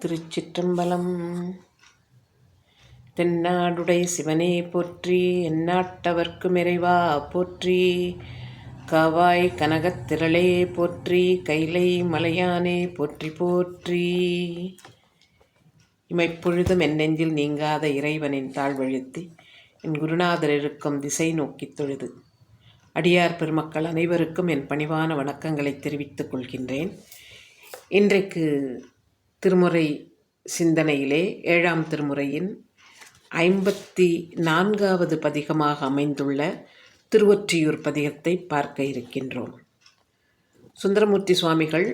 திருச்சிற்றம்பலம். தென்னாடுடைய சிவனே போற்றி, எந்நாட்டவர்க்கும் இறைவா போற்றி. காவாய் கனகத் திரளே போற்றி, கைலை மலையானே போற்றி போற்றி. இமைப்பொழுதும் என் நெஞ்சில் நீங்காத இறைவனின் தாழ்வழுத்தி, என் குருநாதர் இருக்கும் திசை நோக்கித் தொழுது அடியார் பெருமக்கள் அனைவருக்கும் என் பணிவான வணக்கங்களை தெரிவித்துக் கொள்கின்றேன். இன்றைக்கு திருமுறை சிந்தனையிலே 7ஆம் திருமுறையின் 54வது பதிகமாக அமைந்துள்ள திருவொற்றியூர் பதிகத்தை பார்க்க இருக்கின்றோம். சுந்தரமூர்த்தி சுவாமிகள்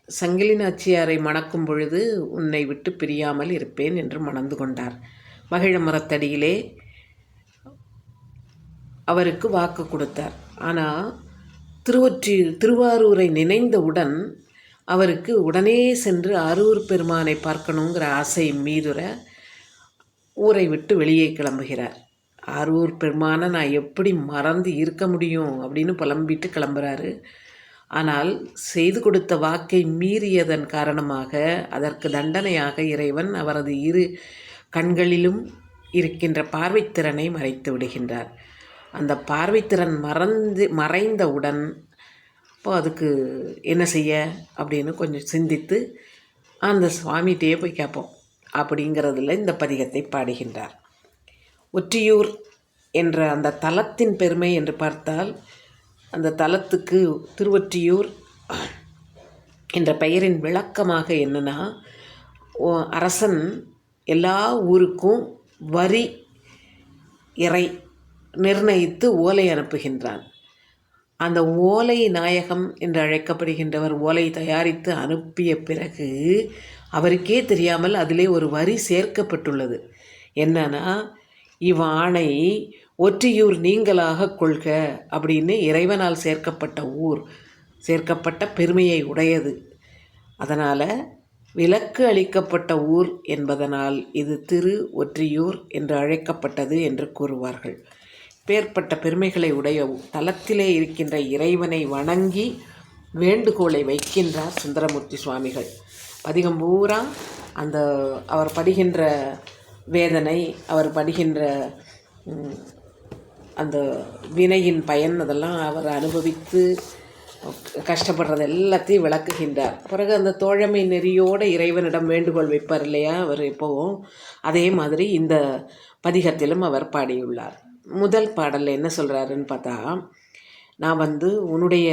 சங்கிலி நாச்சியாரை மணக்கும் பொழுது உன்னை விட்டு பிரியாமல் இருப்பேன் என்று மணந்து கொண்டார். மகிழ மரத்தடியிலே அவருக்கு வாக்கு கொடுத்தார். ஆனால் திருவாரூரை நினைந்தவுடன் அவருக்கு உடனே சென்று அரூர் பெருமானை பார்க்கணுங்கிற ஆசை மீதுர ஊரை விட்டு வெளியே கிளம்புகிறார். அரூர் பெருமானை நான் எப்படி மறந்து இருக்க முடியும் அப்படின்னு புலம்பிட்டு கிளம்புறாரு. ஆனால் செய்து கொடுத்த வாக்கை மீறியதன் காரணமாக அதற்கு தண்டனையாக இறைவன் அவரது இரு கண்களிலும் இருக்கின்ற பார்வைத்திறனை மறைத்து விடுகின்றார். அந்த பார்வைத்திறன் மறைந்தவுடன் இப்போ அதுக்கு என்ன செய்ய அப்படின்னு கொஞ்சம் சிந்தித்து அந்த சுவாமிகிட்டே போய் கேட்போம் அப்படிங்கிறதுல இந்த பதிகத்தை பாடுகின்றார். ஒற்றியூர் என்ற அந்த தலத்தின் பெருமை என்று பார்த்தால், அந்த தலத்துக்கு திருவொற்றியூர் என்ற பெயரின் விளக்கமாக என்னென்னா, அரசன் எல்லா ஊருக்கும் வரி இறை நிர்ணயித்து ஓலை அனுப்புகின்றான். அந்த ஓலை நாயகம் என்று அழைக்கப்படுகின்றவர் ஓலை தயாரித்து அனுப்பிய பிறகு அவருக்கே தெரியாமல் அதிலே ஒரு வரி சேர்க்கப்பட்டுள்ளது. என்னன்னா, இவ்வாணை ஒற்றியூர் நீங்களாக கொள்க அப்படின்னு இறைவனால் சேர்க்கப்பட்ட பெருமையை உடையது. அதனால் விலக்கு அளிக்கப்பட்ட ஊர் என்பதனால் இது திரு ஒற்றியூர் என்று அழைக்கப்பட்டது என்று கூறுவார்கள். பேர்பட்ட பெருமைகளை உடைய தலத்திலே இருக்கின்ற இறைவனை வணங்கி வேண்டுகோளை வைக்கின்றார் சுந்தரமூர்த்தி சுவாமிகள். பதிகம் பூரா அந்த அவர் படுகின்ற வேதனை, அவர் படுகின்ற அந்த வினையின் பயன், அதெல்லாம் அவர் அனுபவித்து கஷ்டப்படுறது எல்லாத்தையும் விளக்குகின்றார். பிறகு அந்த தோழமை நெறியோடு இறைவனிடம் வேண்டுகோள் வைப்பார் இல்லையா அவர் எப்போவும், அதே மாதிரி இந்த பதிகத்திலும் அவர் பாடியுள்ளார். முதல் பாடலில் என்ன சொல்கிறாருன்னு பார்த்தா, நான் உன்னுடைய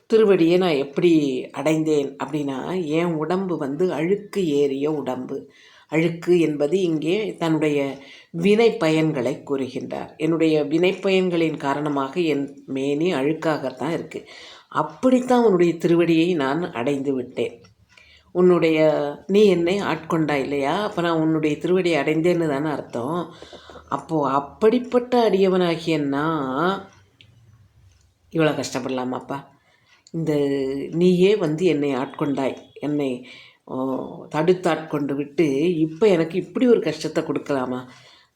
திருவடியை நான் எப்படி அடைந்தேன் அப்படின்னா, என் உடம்பு அழுக்கு ஏறிய உடம்பு. அழுக்கு என்பது இங்கே தன்னுடைய வினை பயன்களை கூறுகின்றார். என்னுடைய வினை பயன்களின் காரணமாக என் மேனி அழுக்காகத்தான் இருக்குது. அப்படித்தான் உன்னுடைய திருவடியை நான் அடைந்து விட்டேன். நீ என்னை ஆட்கொண்டா இல்லையா, அப்போ நான் உன்னுடைய திருவடியை அடைந்தேன்னு தானே அர்த்தம். அப்போது அப்படிப்பட்ட அடியவனாகிய நான் இவ்வளோ கஷ்டப்படலாமாப்பா? நீயே என்னை ஆட்கொண்டாய், என்னை தடுத்தாட்கொண்டு விட்டு இப்போ எனக்கு இப்படி ஒரு கஷ்டத்தை கொடுக்கலாமா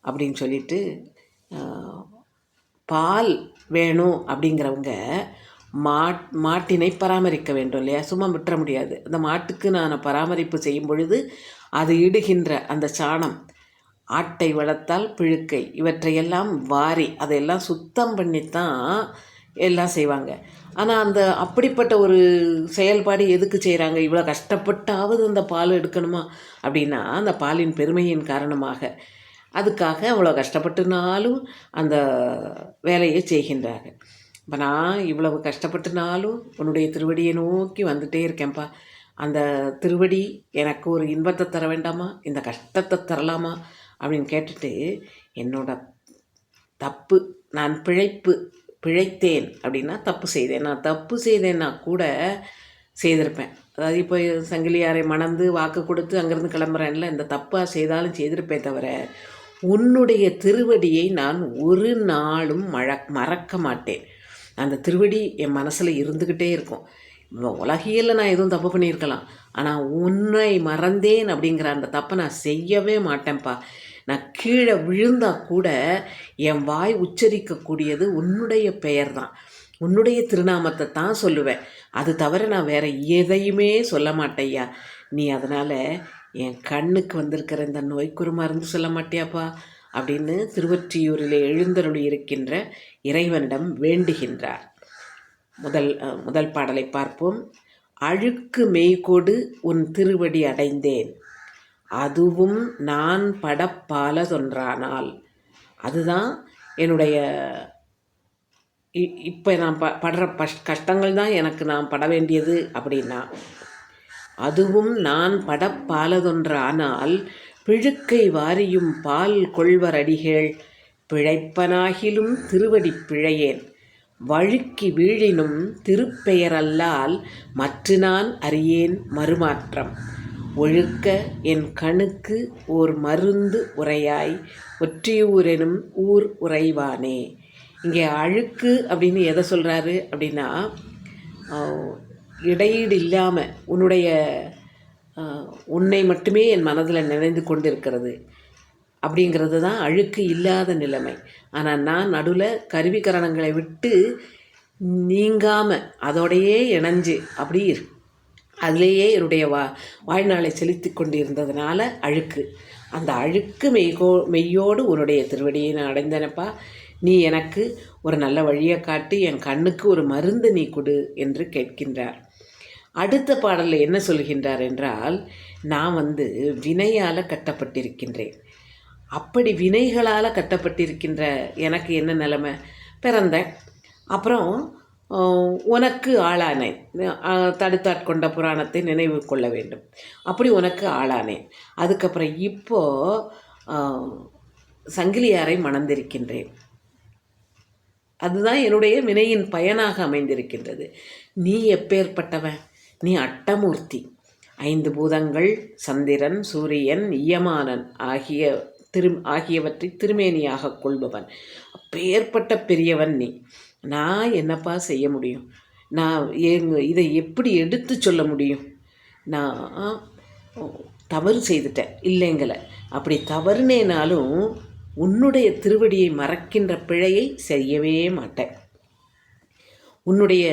அப்படின்னு சொல்லிட்டு, பால் வேணும் அப்படிங்கிறவங்க மாட்டினை பராமரிக்க வேண்டும் இல்லையா, சும்மா விட்டுற முடியாது. அந்த மாட்டுக்கு நான் பராமரிப்பு செய்யும் பொழுது அது இடுகின்ற அந்த சாணம், ஆட்டை வளர்த்தால் பிழுக்கை, இவற்றையெல்லாம் வாரி அதையெல்லாம் சுத்தம் பண்ணித்தான் எல்லாம் செய்வாங்க. ஆனால் அப்படிப்பட்ட ஒரு செயல்பாடு எதுக்கு செய்கிறாங்க? இவ்வளோ கஷ்டப்பட்டாவது அந்த பால் எடுக்கணுமா அப்படின்னா, அந்த பாலின் பெருமையின் காரணமாக அதுக்காக அவ்வளோ கஷ்டப்பட்டுனாலும் அந்த வேலையை செய்கின்றாங்க. இப்போ நான் இவ்வளவு கஷ்டப்பட்டுனாலும் உன்னுடைய திருவடியை நோக்கி வந்துட்டே இருக்கேன்ப்பா. அந்த திருவடி எனக்கு ஒரு இன்பத்தை தர வேண்டாமா, இந்த கஷ்டத்தை தரலாமா அப்படின்னு கேட்டுட்டு, என்னோட தப்பு, நான் பிழைத்தேன் அப்படின்னா தப்பு செய்தேன், நான் தப்பு செய்தேன்னா கூட செய்திருப்பேன். அதாவது இப்போ சங்கிலியாரை மணந்து வாக்கு கொடுத்து அங்கேருந்து கிளம்புறேன்ல, இந்த தப்பாக செய்தாலும் செய்திருப்பேன் தவிர உன்னுடைய திருவடியை நான் ஒரு நாளும் மறக்க மாட்டேன். அந்த திருவடி என் மனசில் இருந்துக்கிட்டே இருக்கும். உலகியலில் நான் எதுவும் தப்பு பண்ணியிருக்கலாம், ஆனால் உன்னை மறந்தேன் அப்படிங்கிற அந்த தப்பை நான் செய்யவே மாட்டேன்ப்பா. நான் கீழே விழுந்தால் கூட என் வாய் உச்சரிக்கக்கூடியது உன்னுடைய பெயர் தான், உன்னுடைய திருநாமத்தை தான் சொல்லுவேன். அது தவிர நான் வேறு எதையுமே சொல்ல மாட்டேயா. நீ அதனால் என் கண்ணுக்கு வந்திருக்கிற இந்த நோய்க்கு ஒரு மருந்து சொல்ல மாட்டியாப்பா அப்படின்னு திருவொற்றியூரில் எழுந்தருளி இருக்கின்ற இறைவனிடம் வேண்டுகின்றார். முதல் பாடலை பார்ப்போம். அழுக்கு மெய்கொடு உன் திருவடி அடைந்தேன், அதுவும் நான் படப்பாலதொன்றானால். அதுதான் என்னுடைய இப்போ நான் படுற கஷ்டங்கள் தான் எனக்கு நான் பட வேண்டியது அப்படின்னா, அதுவும் நான் படப்பாலதொன்றானால் பிழுக்கை வாரியும் பால் கொள்வரடிகள் பிழைப்பனாகிலும் திருவடி பிழையேன், வழுக்கி வீழினும் திருப்பெயரல்லால் மற்ற நான் அறியேன் மறுமாற்றம், ஒழுக்க என் கணுக்கு ஓர் மருந்து உரையாய் ஒற்றியூரெனும் ஊர் உறைவானே. இங்கே அழுக்கு அப்படின்னு எதை சொல்கிறாரு அப்படின்னா, இடையீடு இல்லாமல் உன்னை மட்டுமே என் மனதில் நினைந்து கொண்டிருக்கிறது அப்படிங்கிறது தான் அழுக்கு இல்லாத நிலைமை. ஆனால் நான் நடுவில் கருவிக்கரணங்களை விட்டு நீங்காமல் அதோடையே இணைஞ்சு அப்படி அதிலேயே என்னுடைய வாழ்நாளை செலுத்தி கொண்டு இருந்ததுனால அழுக்கு. அந்த அழுக்கு மெய்யோடு உன்னுடைய திருவடியை நான் அடைந்தனப்பா, நீ எனக்கு ஒரு நல்ல வழியை காட்டி என் கண்ணுக்கு ஒரு மருந்து நீ கொடு என்று கேட்கின்றார். அடுத்த பாடலில் என்ன சொல்கின்றார் என்றால், நான் வினையால் கட்டப்பட்டிருக்கின்றேன். அப்படி வினைகளால் கட்டப்பட்டிருக்கின்ற எனக்கு என்ன நிலைமை? பிறந்தேன், அப்புறம் உனக்கு ஆளானேன். தடுத்தாட்கொண்ட புராணத்தை நினைவு கொள்ள வேண்டும். அப்படி உனக்கு ஆளானேன். அதுக்கப்புறம் இப்போது சங்கிலியாரை மணந்திருக்கின்றேன். அதுதான் என்னுடைய வினையின் பயனாக அமைந்திருக்கின்றது. நீ எப்பேற்பட்டவன்? நீ அட்டமூர்த்தி. 5 பூதங்கள், சந்திரன், சூரியன், இயமானன் ஆகியவற்றை திருமேனியாக கொள்பவன். அப்பேற்பட்ட பெரியவன் நீ. நான் என்னப்பா செய்ய முடியும்? நான் இதை எப்படி எடுத்து சொல்ல முடியும்? நான் தவறு செய்துட்டேன் இல்லைங்கள. அப்படி தவறுனேனாலும் உன்னுடைய திருவடியை மறக்கின்ற பிழையை செய்யவே மாட்டேன். உன்னுடைய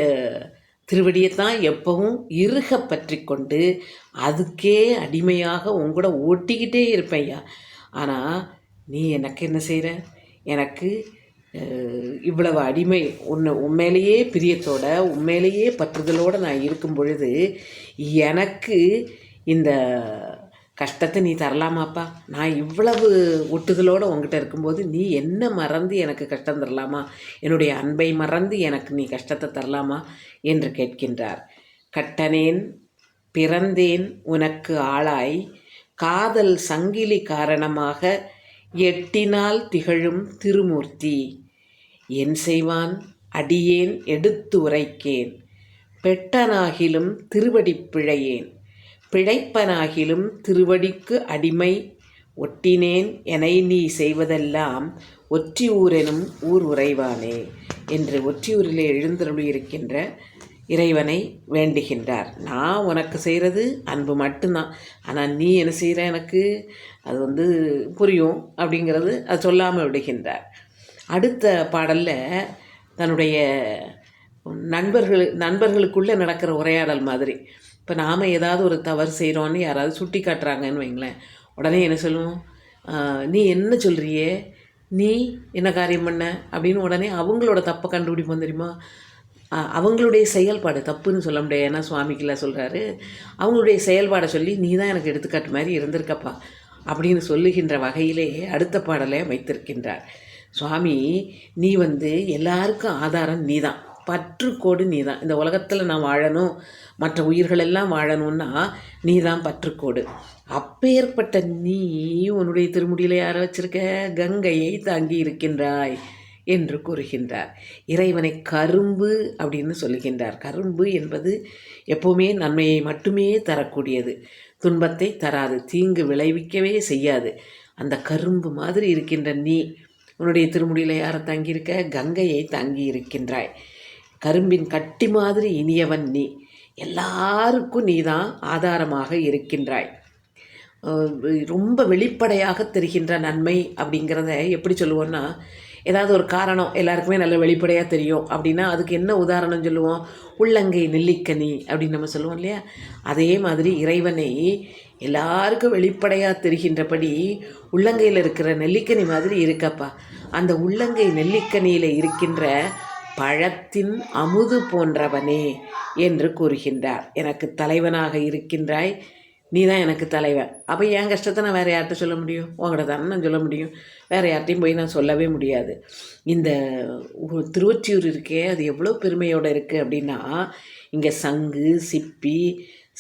திருவடியைத்தான் எப்பவும் இறுக பற்றி கொண்டு அதுக்கே அடிமையாக உங்கூட ஓட்டிக்கிட்டே இருப்பையா. ஆனால் நீ எனக்கு என்ன செய்கிற? எனக்கு இவ்வளவு அடிமை உண்மையிலேயே பிரியத்தோட உண்மையிலேயே பற்றுதலோடு நான் இருக்கும் பொழுது எனக்கு இந்த கஷ்டத்தை நீ தரலாமாப்பா? நான் இவ்வளவு ஒட்டுதலோடு உங்ககிட்ட இருக்கும்போது நீ என்ன மறந்து எனக்கு கஷ்டம் தரலாமா? என்னுடைய அன்பை மறந்து எனக்கு நீ கஷ்டத்தை தரலாமா என்று கேட்கின்றார். கட்டனேன் பிறந்தேன் உனக்கு ஆளாய், காதல் சங்கிலி காரணமாக எட்டினால் திகழும் திருமூர்த்தி, என் செய்வான் அடியேன் எடுத்து உரைக்கேன், பெட்டனாகிலும் திருவடி பிழையேன், பிழைப்பனாகிலும் திருவடிக்கு அடிமை ஒட்டினேன் எனை நீ செய்வதெல்லாம் ஒற்றியூரெனும் ஊர் உறைவானே என்று ஒற்றியூரிலே எழுந்தருளியிருக்கின்ற இறைவனை வேண்டுகின்றார். நான் உனக்கு செய்கிறது அன்பு மட்டும்தான். ஆனால் நீ என்ன செய்கிற எனக்கு அது புரியும் அப்படிங்கிறது அது சொல்லாமல் விடுகின்றார். அடுத்த பாடலில் தன்னுடைய நண்பர்களுக்குள்ளே நடக்கிற உரையாடல் மாதிரி, இப்போ நாம் ஏதாவது ஒரு தவறு செய்கிறோன்னு யாராவது சுட்டி காட்டுறாங்கன்னு வைங்களேன், உடனே என்ன சொல்லுவோம்? நீ என்ன சொல்கிறியே, நீ என்ன காரியம் பண்ண அப்படின்னு உடனே அவங்களோட தப்பை கண்டுபிடிப்போம் தெரியுமா? அவங்களுடைய செயல்பாடு தப்புன்னு சொல்ல முடியாது. ஏன்னா சுவாமிக்கெல்லாம் சொல்கிறாரு, அவங்களுடைய செயல்பாடை சொல்லி நீ தான் எனக்கு எடுத்துக்காட்டு மாதிரி இருந்திருக்கப்பா அப்படின்னு சொல்லுகின்ற வகையிலே அடுத்த பாடலை வைத்திருக்கின்றார். சுவாமி, நீ எல்லாருக்கும் ஆதாரம் நீ தான், பற்றுக்கோடு நீ தான். இந்த உலகத்தில் நான் வாழணும், மற்ற உயிர்களெல்லாம் வாழணும்னா நீ தான் பற்றுக்கோடு. அப்பேற்பட்ட நீ உன்னுடைய திருமுடியில் யாரை வச்சிருக்க? கங்கையை தாங்கி இருக்கின்றாய் என்று கூறுகின்றார். இறைவனை கரும்பு அப்படின்னு சொல்லுகின்றார். கரும்பு என்பது எப்போவுமே நன்மையை மட்டுமே தரக்கூடியது, துன்பத்தை தராது, தீங்கு விளைவிக்கவே செய்யாது. அந்த கரும்பு மாதிரி இருக்கின்ற நீ உன்னுடைய திருமுடியில் யாரை தாங்கியிருக்க? கங்கையை தாங்கி இருக்கின்றாய். கரும்பின் கட்டி மாதிரி இனியவன் நீ. எல்லாருக்கும் நீ தான் ஆதாரமாக இருக்கின்றாய். ரொம்ப வெளிப்படையாக தெரிகின்ற நன்மை அப்படிங்கிறத எப்படி சொல்லுவோன்னா, ஏதாவது ஒரு காரணம் எல்லாருக்குமே நல்ல வெளிப்படையாக தெரியும் அப்படின்னா அதுக்கு என்ன உதாரணம் சொல்லுவோம்? உள்ளங்கை நெல்லிக்கனி அப்படின்னு நம்ம சொல்லுவோம் இல்லையா? அதே மாதிரி இறைவனை எல்லாருக்கும் வெளிப்படையாக தெரிகின்றபடி உள்ளங்கையில் இருக்கிற நெல்லிக்கனி மாதிரி இருக்கப்பா. அந்த உள்ளங்கை நெல்லிக்கனியில் இருக்கின்ற பழத்தின் அமுது போன்றவனே என்று கூறுகின்றார். எனக்கு தலைவனாக இருக்கின்றாய், நீ தான் எனக்கு தலைவன். அப்போ என் கஷ்டத்தை நான் வேறு யார்கிட்ட சொல்ல முடியும்? உங்கள்கிட்ட தானே நான் சொல்ல முடியும். வேறு யார்கிட்டையும் போய் நான் சொல்லவே முடியாது. இந்த திருவொற்றியூர் இருக்கே, அது எவ்வளோ பெருமையோடு இருக்குது அப்படின்னா, இங்கே சங்கு, சிப்பி,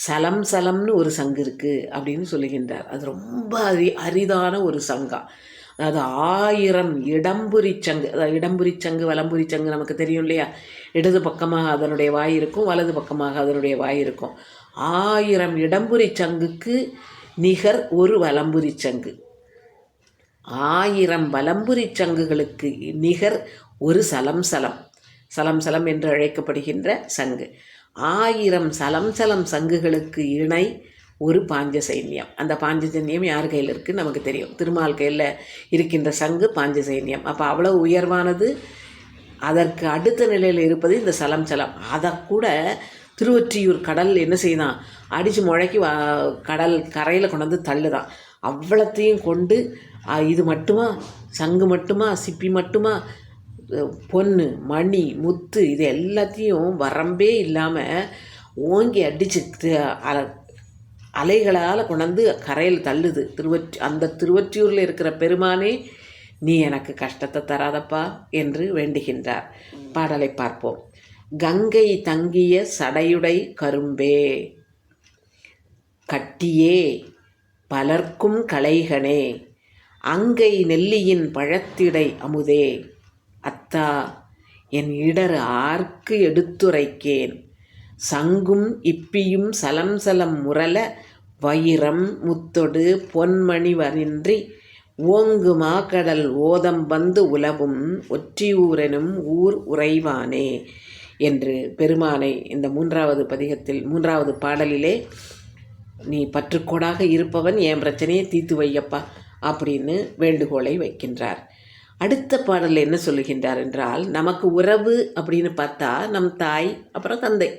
சலம் சலம்னு ஒரு சங்கு இருக்குது அப்படின்னு சொல்லுகின்றார். அது ரொம்ப அரிதான ஒரு சங்கா. அதாவது 1000 இடம்புரி சங்கு, அதாவது இடம்புரி சங்கு வலம்புரி சங்கு நமக்கு தெரியும் இல்லையா? இடது பக்கமாக அதனுடைய வாய் இருக்கும், வலது பக்கமாக அதனுடைய வாய் இருக்கும். 1000 இடம்புரி சங்குக்கு நிகர் ஒரு வலம்புரி சங்கு. 1000 வலம்புரி சங்குகளுக்கு நிகர் ஒரு சலம் சலம், சலம் சலம் என்று அழைக்கப்படுகின்ற சங்கு. 1000 சலம் சலம் சங்குகளுக்கு இணை ஒரு பாஞ்சசைன்யம். அந்த பாஞ்சசைன்யம் யார் கையில் இருக்குதுன்னு நமக்கு தெரியும். திருமால் கையில் இருக்கின்ற சங்கு பாஞ்சசைன்யம். அப்போ அவ்வளோ உயர்வானது. அதற்கு அடுத்த நிலையில் இருப்பது இந்த சலம் சலம். அதை கூட திருவொற்றியூர் கடல் என்ன செய்தான்? அடித்து முழக்கி கடல் கரையில் கொண்டு வந்து தள்ளுதான். அவ்வளத்தையும் கொண்டு இது மட்டுமா, சங்கு மட்டுமா, சிப்பி மட்டுமா, பொன்னு மணி முத்து இது எல்லாத்தையும் வரம்பே இல்லாமல் ஓங்கி அடித்து அலைகளால் கொண்டாந்து கரையில் தள்ளுது. அந்த திருவொற்றியூரில் இருக்கிற பெருமானே, நீ எனக்கு கஷ்டத்தை தராதப்பா என்று வேண்டுகின்றார். பாடலை பார்ப்போம். கங்கை தங்கிய சடையுடை கரும்பே, கட்டியே பலர்க்கும் களைகனே, அங்கை நெல்லியின் பழத்திடை அமுதே, அத்தா என் இடர் ஆர்க்கு எடுத்துரைக்கேன், சங்கும் இப்பியும் சலம் சலம் முரல, வயிரம் முத்தொடு பொன்மணி வரின்றி, ஓங்கு மாக்கடல் ஓதம் வந்து உலவும் ஒற்றியூரெனும் ஊர் உறைவானே என்று பெருமானை இந்த 3வது பதிகத்தில் 3வது பாடலிலே, நீ பற்றுக்கோடாக இருப்பவன், என் பிரச்சனையை தீர்த்து வையப்பா அப்படின்னு வேண்டுகோளை வைக்கின்றார். அடுத்த பாடலில் என்ன சொல்லுகின்றார் என்றால், நமக்கு உறவு அப்படின்னு பார்த்தா நம் தாய், அப்புறம் தந்தை.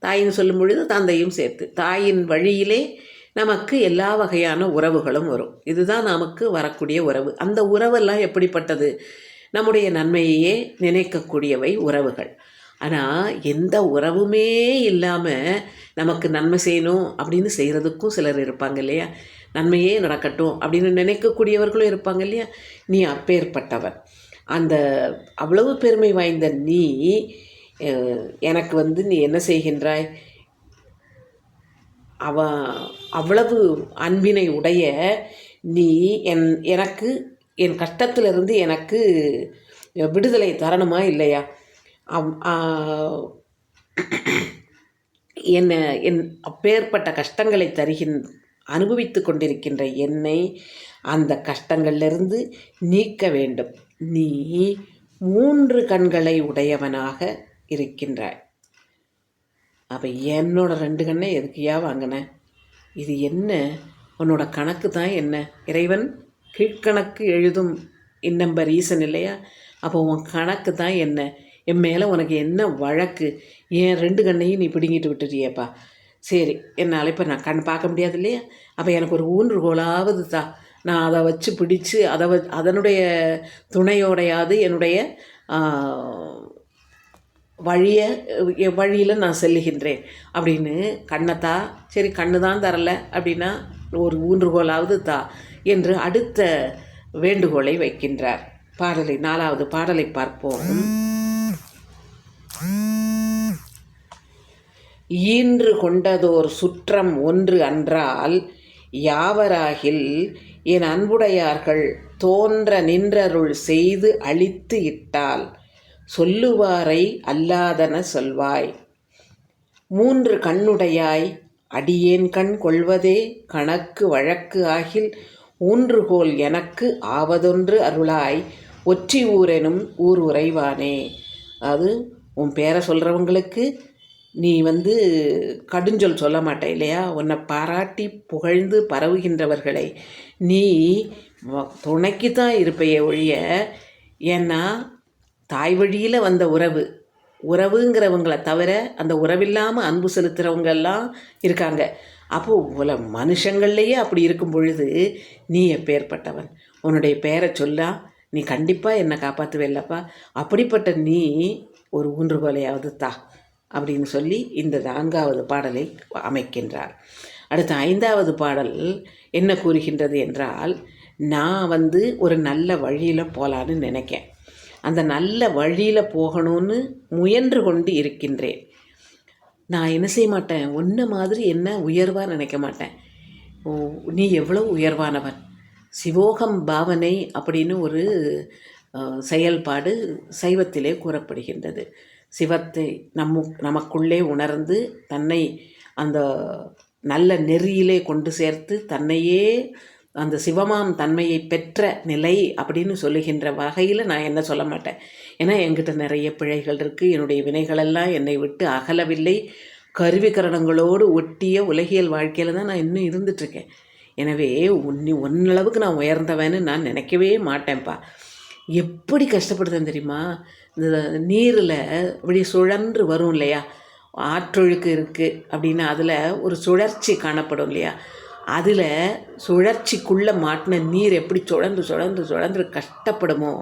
தாயின்னு சொல்லும் பொழுது தந்தையும் சேர்த்து, தாயின் வழியிலே நமக்கு எல்லா வகையான உறவுகளும் வரும். இதுதான் நமக்கு வரக்கூடிய உறவு. அந்த உறவெல்லாம் எப்படிப்பட்டது? நம்முடைய நன்மையே நினைக்கக்கூடியவை உறவுகள். ஆனால் எந்த உறவுமே இல்லாமல் நமக்கு நன்மை செய்யணும் அப்படின்னு செய்கிறதுக்கும் சிலர் இருப்பாங்க இல்லையா? நன்மையே நடக்கட்டும் அப்படின்னு நினைக்கக்கூடியவர்களும் இருப்பாங்க இல்லையா? நீ அப்பேற்பட்டவன். அந்த அவ்வளவு பெருமை வாய்ந்த நீ எனக்கு நீ என்ன செய்கின்றாய்? அவ்வளவு அன்பினை உடைய நீ எனக்கு என் கஷ்டத்திலிருந்து எனக்கு விடுதலை தரணுமா இல்லையா? என் அப்பேற்பட்ட கஷ்டங்களை அனுபவித்து கொண்டிருக்கின்ற என்னை அந்த கஷ்டங்களிலிருந்து நீக்க வேண்டும். நீ 3 கண்களை உடையவனாக இருக்கின்றாய். அப்போ என்னோட 2 கண்ணை எதுக்கையா வாங்கின? இது என்ன? உன்னோட கணக்கு தான் என்ன? இறைவன் கீழ்கணக்கு எழுதும் இன்னம்பர் ஈசன் இல்லையா? அப்போ உன் கணக்கு தான் என்ன? என் மேலே உனக்கு என்ன வழக்கு? என் 2 கண்ணையும் நீ பிடுங்கிட்டு விட்டுட்டியப்பா. சரி, என்னால் இப்போ நான் கண் பார்க்க முடியாது இல்லையா? அப்போ எனக்கு ஒரு ஊன்றுகோலாவது தான், நான் அதை வச்சு பிடிச்சு அதனுடைய துணையோடையாவது என்னுடைய வழியில் நான் செல்லுகின்றேன் அப்படின்னு கண்ணத்தா. சரி, கண்ணு தான் தரலை அப்படின்னா ஒரு ஊன்றுகோலாவது தா என்று அடுத்த வேண்டுகோளை வைக்கின்றார். 4வது பாடலை பார்ப்போம். ஈன்று கொண்டதோர் சுற்றம் ஒன்று அன்றால் யாவராகில் என் அன்புடையார்கள் தோன்ற நின்றருள் செய்து அழித்து இட்டால் சொல்லுவாரை அல்லாதன சொல்வாய். 3 கண்ணுடையாய் அடியேன் கண் கொள்வதே கணக்கு வழக்கு ஆகில் ஊன்றுகோல் எனக்கு ஆவதொன்று அருளாய் ஒற்றி ஊரெனும் ஊர் உறைவானே. அது உன் பேரை சொல்கிறவங்களுக்கு நீ கடுஞ்சொல் சொல்ல மாட்டே இல்லையா? உன்னை பாராட்டி புகழ்ந்து பரவுகின்றவர்களை நீ துணைக்கு தான் இருப்பையே ஒழிய ஏன்னா தாய் வழியில் வந்த உறவுங்கிறவங்களை தவிர அந்த உறவில்லாமல் அன்பு செலுத்துகிறவங்கெல்லாம் இருக்காங்க. அப்போது மனுஷங்கள்லேயே அப்படி இருக்கும் பொழுது நீ எப்பேற்பட்டவன், உன்னுடைய பேரை சொல்லா நீ கண்டிப்பாக என்னை காப்பாற்றுவேல்லப்பா, அப்படிப்பட்ட நீ ஒரு ஊன்றுகோலையாவது தா அப்படின்னு சொல்லி இந்த 4வது பாடலை அமைக்கின்றார். அடுத்த 5வது பாடல் என்ன கூறுகின்றது என்றால், நான் ஒரு நல்ல வழியில் போகலான்னு நினைக்கேன், அந்த நல்ல வழியில் போகணும்னு முயன்று கொண்டு இருக்கின்றேன். நான் என்ன செய்ய மாட்டேன், ஒன்றை மாதிரி என்ன உயர்வாக நினைக்க மாட்டேன். நீ எவ்வளோ உயர்வானவன், சிவோகம் பாவனை அப்படின்னு ஒரு செயல்பாடு சைவத்திலே கூறப்படுகின்றது. சிவத்தை நமக்குள்ளே உணர்ந்து தன்னை அந்த நல்ல நெறியிலே கொண்டு சேர்த்து தன்னையே அந்த சிவமாம் தன்மையை பெற்ற நிலை அப்படின்னு சொல்லுகின்ற வகையில் நான் என்ன சொல்ல மாட்டேன். ஏன்னா என்கிட்ட நிறைய பிழைகள் இருக்குது, என்னுடைய வினைகளெல்லாம் என்னை விட்டு அகலவில்லை, கருவிகரணங்களோடு ஒட்டிய உலகியல் வாழ்க்கையில் தான் நான் இன்னும் இருந்துகிட்ருக்கேன். எனவே ஒன்னளவுக்கு நான் உயர்ந்தவன்னு நான் நினைக்கவே மாட்டேன்ப்பா. எப்படி கஷ்டப்படுதேன் தெரியுமா, இந்த நீரில் அப்படி சுழன்று வரும் இல்லையா, ஆற்றொழுக்கு இருக்குது அப்படின்னா அதில் ஒரு சுழற்சி காணப்படும் இல்லையா, அதில் சுழற்சிக்குள்ளே மாட்டின நீர் எப்படி சுழன்று சுழன்று சுழன்று கஷ்டப்படுமோ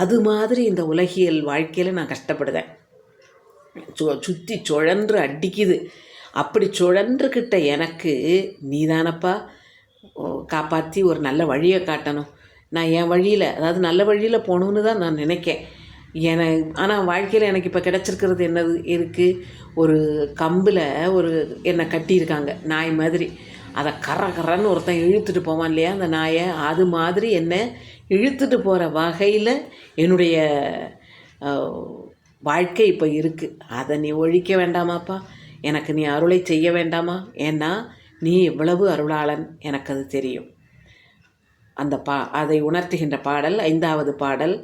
அது மாதிரி இந்த உலகியல் வாழ்க்கையில் நான் கஷ்டப்படுதேன். சுற்றி சுழன்று அடிக்குது. அப்படி சுழன்றுக்கிட்ட எனக்கு நீதானப்பா காப்பாற்றி ஒரு நல்ல வழியை காட்டணும். நான் என் வழியில், அதாவது நல்ல வழியில் போகணுன்னு தான் நான் நினைக்கேன். ஆனால் வாழ்க்கையில் எனக்கு இப்போ கிடச்சிருக்கிறது என்னது இருக்குது, ஒரு கம்பில் என்னை கட்டியிருக்காங்க நாய் மாதிரி. அதை கரன்னு ஒருத்தன் இழுத்துட்டு போவான் இல்லையா அந்த நாயை, அது மாதிரி என்னை இழுத்துட்டு போகிற வகையில் என்னுடைய வாழ்க்கை இப்போ இருக்குது. அதை நீ ஒழிக்க வேண்டாமாப்பா, எனக்கு நீ அருளை செய்ய வேண்டாமா, ஏன்னா நீ எவ்வளவு அருளாளன் எனக்கு அது தெரியும். அதை உணர்த்துகின்ற பாடல் 5வது பாடல்.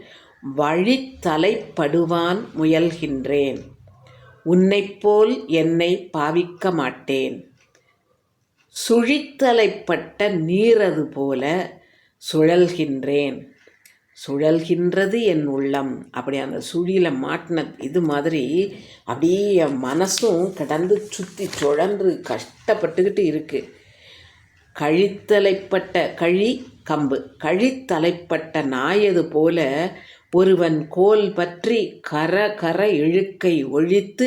வழித்தலைப்படுவான் முயல்கின்றேன், உன்னைப்போல் என்னை பாவிக்க மாட்டேன், சுழித்தலைப்பட்ட நீரது போல சுழல்கின்றேன், சுழல்கின்றது என் உள்ளம். அப்படி அந்த சுழியில் மாட்டின இது மாதிரி அப்படியே என் மனசும் கிடந்து சுற்றி சுழன்று கஷ்டப்பட்டுக்கிட்டு இருக்குது. கழித்தலைப்பட்ட நாயது போல ஒருவன் கோல் பற்றி கர இழுக்கை ஒழித்து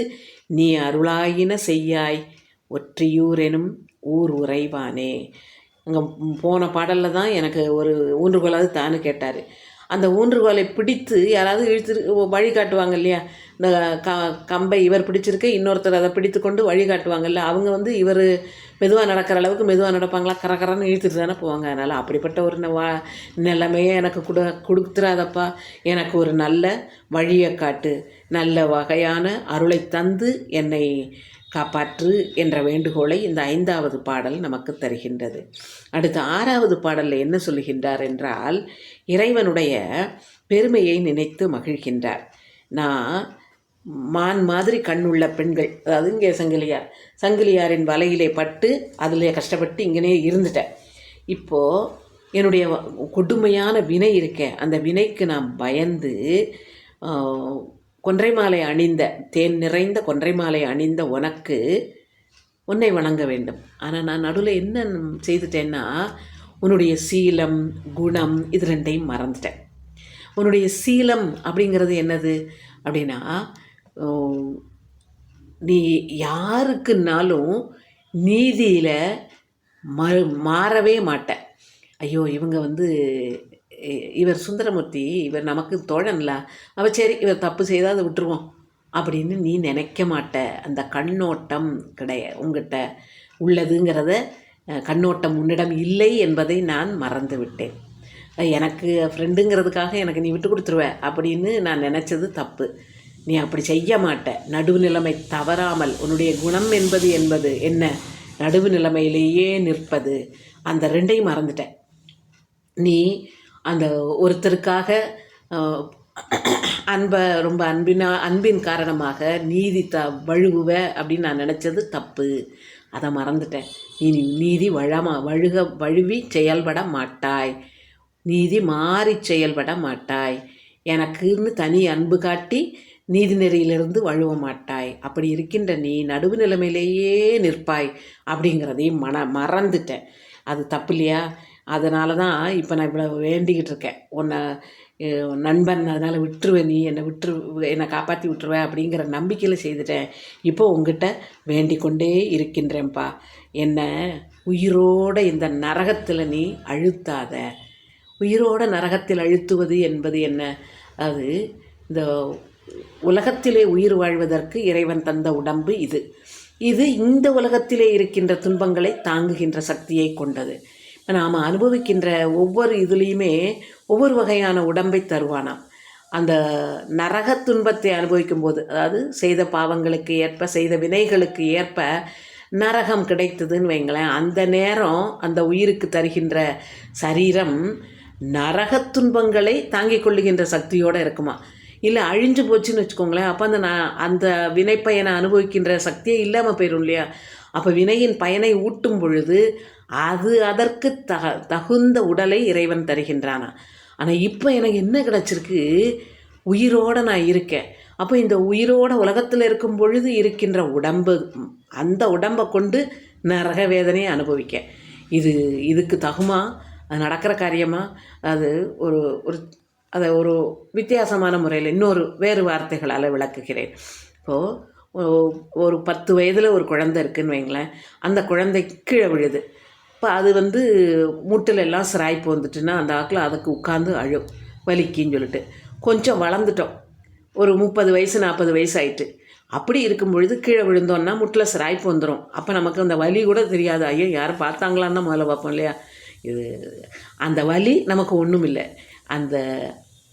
நீ அருளாயின செய்யாய் ஒற்றியூரெனும் ஊர் உறைவானே. அங்கே போன பாடலில் தான் எனக்கு ஒரு ஊன்றுகோலாவது தானு கேட்டார். அந்த ஊன்றுகோலை பிடித்து யாராவது வழி காட்டுவாங்க இல்லையா, இந்த கம்பை இவர் பிடிச்சிருக்க இன்னொருத்தர் அதை பிடித்து கொண்டு வழி காட்டுவாங்கல்ல, அவங்க இவர் மெதுவாக நடக்கிற அளவுக்கு மெதுவாக நடப்பாங்களா, கரன்னு இழுத்துட்டு தானே போவாங்க. அதனால் அப்படிப்பட்ட ஒரு நிலைமையே எனக்கு கொடுத்துறாதப்பா, எனக்கு ஒரு நல்ல வழியை காட்டு, நல்ல வகையான அருளை தந்து என்னை காப்பாற்று என்ற வேண்டுகோளை இந்த 5வது பாடல் நமக்கு தருகின்றது. அடுத்த 6வது பாடலில் என்ன சொல்லுகின்றார் என்றால், இறைவனுடைய பெருமையை நினைத்து மகிழ்கின்றார். நான் மான் மாதிரி கண்ணுள்ள பெண்கள், அதாவது இங்கே சங்கிலியாரின் வலையிலே பட்டு அதில் கஷ்டப்பட்டு இங்கனே இருந்துட்டேன். இப்போது என்னுடைய கொடுமையான வினை இருக்கேன், அந்த வினைக்கு நான் பயந்து கொன்றை மாலை அணிந்த, தேன் நிறைந்த கொன்றை மாலை அணிந்த உன்னை வணங்க வேண்டும். ஆனால் நான் நடுவில் என்ன செய்துட்டேன்னா, உன்னுடைய சீலம் குணம் இது 2ஐயும் மறந்துட்டேன். உன்னுடைய சீலம் அப்படிங்கிறது என்னது அப்படின்னா, நீ யாருக்குன்னாலும் நீதியில் மாறவே மாட்டேன். ஐயோ இவங்க இவர் சுந்தரமூர்த்தி, இவர் நமக்கு தோழன்ல, சரி இவர் தப்பு செய்தால் அதை விட்டுருவோம் அப்படின்னு நீ நினைக்க மாட்ட. அந்த கண்ணோட்டம் உங்ககிட்ட உள்ளதுங்கிறத, கண்ணோட்டம் உன்னிடம் இல்லை என்பதை நான் மறந்து விட்டேன். எனக்கு ஃப்ரெண்டுங்கிறதுக்காக எனக்கு நீ விட்டு கொடுத்துருவ அப்படின்னு நான் நினச்சது தப்பு. நீ அப்படி செய்ய மாட்ட. நடுவுநிலைமை தவறாமல், உன்னுடைய குணம் என்பது என்ன, நடுவு நிலைமையிலேயே நிற்பது, அந்த 2ஐயும் மறந்துட்டேன். நீ அந்த ஒருத்தருக்காக ரொம்ப அன்பின் காரணமாக நீதி வழுவுவ அப்படின்னு நான் நினச்சது தப்பு, அதை மறந்துட்டேன். நீ நீதி வழுவி செயல்பட மாட்டாய், நீதி மாறி செயல்பட மாட்டாய். எனக்குன்னு தனி அன்பு காட்டி நீதி நெறியிலிருந்து வழுவ மாட்டாய். அப்படி இருக்கின்ற நீ நடுவு நிலைமையிலேயே நிற்பாய் அப்படிங்கிறதையும் மறந்துட்டேன். அது தப்பு இல்லையா? அதனால தான் இப்போ நான் இவ்வளோ வேண்டிக்கிட்டு இருக்கேன். உன்னை நண்பன், அதனால் விட்டுருவேன், நீ என்னை காப்பாற்றி விட்டுருவேன் அப்படிங்கிற நம்பிக்கையில் செய்துட்டேன். இப்போ உங்ககிட்ட வேண்டிக் கொண்டே இருக்கின்றேன்ப்பா, என்னை உயிரோட இந்த நரகத்தில் நீ அழுத்தாத. உயிரோட நரகத்தில் அழுத்துவது என்பது என்ன? அது இந்த உலகத்திலே உயிர் வாழ்வதற்கு இறைவன் தந்த உடம்பு இது. இந்த உலகத்திலே இருக்கின்ற துன்பங்களை தாங்குகின்ற சக்தியை கொண்டது. நாம் அனுபவிக்கின்ற ஒவ்வொரு இதுலேயுமே ஒவ்வொரு வகையான உடம்பை தருவானாம். அந்த நரக துன்பத்தை அனுபவிக்கும் போது, அதாவது செய்த பாவங்களுக்கு ஏற்ப, செய்த வினைகளுக்கு ஏற்ப நரகம் கிடைத்ததுன்னு வைங்களேன், அந்த நேரம் அந்த உயிருக்கு தருகின்ற சரீரம் நரக துன்பங்களை தாங்கிக் கொள்ளுகின்ற சக்தியோடு இருக்குமா. இல்லை அழிஞ்சு போச்சுன்னு வச்சுக்கோங்களேன், அப்போ அந்த வினைப்பயனை அனுபவிக்கின்ற சக்தியே இல்லாமல் போயிடும் இல்லையா. அப்போ வினையின் பயனை ஊட்டும் பொழுது அதற்கு தகுந்த உடலை இறைவன் தருகின்றானா. ஆனால் இப்போ எனக்கு என்ன கிடச்சிருக்கு, உயிரோடு நான் இருக்கேன். அப்போ இந்த உயிரோட உலகத்தில் இருக்கும் பொழுது இருக்கின்ற உடம்பு, அந்த உடம்பை கொண்டு நரக வேதனையை அனுபவிக்க, இதுக்கு தகுமா? அது நடக்கிற காரியமா? அது அதை ஒரு வித்தியாசமான முறையில் வேறு வார்த்தைகளால் விளக்குகிறேன். இப்போது ஒரு 10 வயதில் ஒரு குழந்தை இருக்குதுன்னு வைங்களேன், அந்த குழந்தை கீழே விழுது. இப்போ அது மூட்டில் எல்லாம் சிராய்ப்பு வந்துட்டுன்னா அந்த ஆக்கில் அதுக்கு உட்காந்து அழும், வலிக்கின்னு சொல்லிட்டு. கொஞ்சம் வளர்ந்துட்டோம், ஒரு 30 வயசு 40 வயசு ஆயிட்டு. அப்படி இருக்கும் பொழுது கீழே விழுந்தோன்னா முட்டில் சிராய்ப்பு வந்துடும். அப்போ நமக்கு அந்த வலி கூட தெரியாது. ஐயோ யாரும் பார்த்தாங்களான்னு தான் முதல்ல பார்ப்போம் இல்லையா. அந்த வலி நமக்கு ஒன்றும் இல்லை.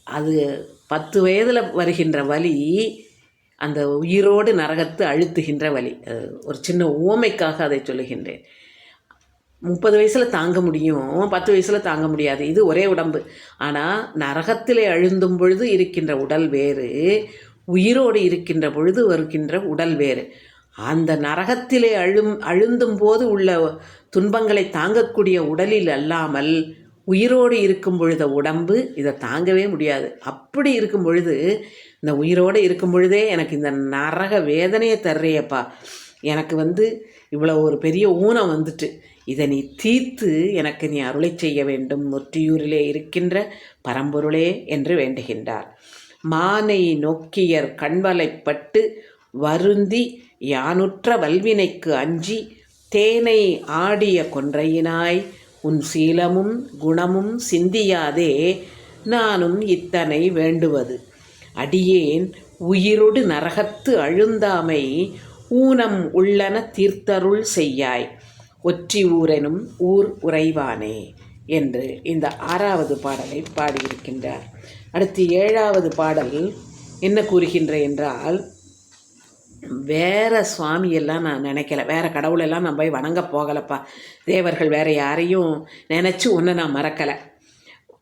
அது 10 வயதில் வருகின்ற வலி அந்த உயிரோடு நரகத்து அழுத்துகின்ற வலி. ஒரு சின்ன உவமைக்காக அதை சொல்லுகின்றேன். 30 வயசில் தாங்க முடியும், 10 வயசில் தாங்க முடியாது. இது ஒரே உடம்பு. ஆனால் நரகத்திலே அழுந்தும் பொழுது இருக்கின்ற உடல் வேறு, உயிரோடு இருக்கின்ற பொழுது வருகின்ற உடல் வேறு. அந்த நரகத்திலே அழுந்தும் போது உள்ள துன்பங்களை தாங்கக்கூடிய உடலில் அல்லாமல் உயிரோடு இருக்கும் பொழுது உடம்பு இதை தாங்கவே முடியாது. அப்படி இருக்கும் பொழுது, இந்த உயிரோடு இருக்கும் பொழுதே எனக்கு இந்த நரக வேதனையை தர்றியப்பா, எனக்கு இவ்வளோ ஒரு பெரிய ஊனம் வந்துட்டு, இதை நீ தீர்த்து எனக்கு நீ அருளை செய்ய வேண்டும், நொற்றியூரிலே இருக்கின்ற பரம்பொருளே என்று வேண்டுகின்றார். மானை நோக்கியர் கண்வலைப்பட்டு வருந்தி யானுற்ற வல்வினைக்கு அஞ்சி தேனை ஆடிய கொன்றையினாய் உன் சீலமும் குணமும் சிந்தியாதே நானும் இத்தனை வேண்டுவது. அடியேன் உயிரொடு நரகத்து அழுந்தாமை ஊனம் உள்ளன தீர்த்தருள் செய்யாய் ஒற்றி ஊரெனும் ஊர் உறைவானே என்று இந்த 6வது பாடலை பாடியிருக்கின்றார். அடுத்து 7வது பாடல் என்ன கூறுகின்ற என்றால், வேறு சுவாமியெல்லாம் நான் நினைக்கல, வேறு கடவுளெல்லாம் நான் போய் வணங்க போகலப்பா, தேவர்கள் வேறு யாரையும் நினச்சி ஒன்று நான் மறக்கலை.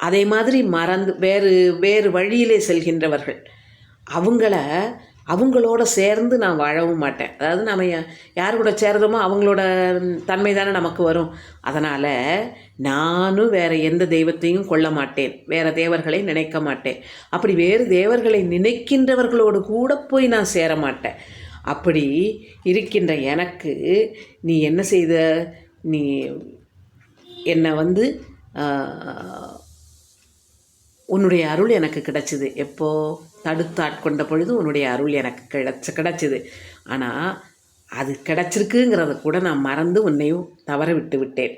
அதே மாதிரி மறந்து வேறு வழியிலே செல்கின்றவர்கள் அவங்களோட சேர்ந்து நான் வாழவும் மாட்டேன். அதாவது நம்ம யார் கூட சேர்ந்தோமோ அவங்களோட தன்மை தானே நமக்கு வரும். அதனால் நானும் வேறு எந்த தெய்வத்தையும் கொள்ள மாட்டேன், வேறு தேவர்களை நினைக்க மாட்டேன். அப்படி வேறு தேவர்களை நினைக்கின்றவர்களோடு கூட போய் நான் சேர மாட்டேன். அப்படி இருக்கின்ற எனக்கு நீ என்ன செய்த, நீ என்னை உன்னுடைய அருள் எனக்கு கிடச்சிது. எப்போது தடுத்தாட்கொண்ட பொழுது உன்னுடைய அருள் எனக்கு கிடச்சிது. ஆனால் அது கிடச்சிருக்குங்கிறத கூட நான் மறந்து உன்னையும் தவற விட்டு விட்டேன்.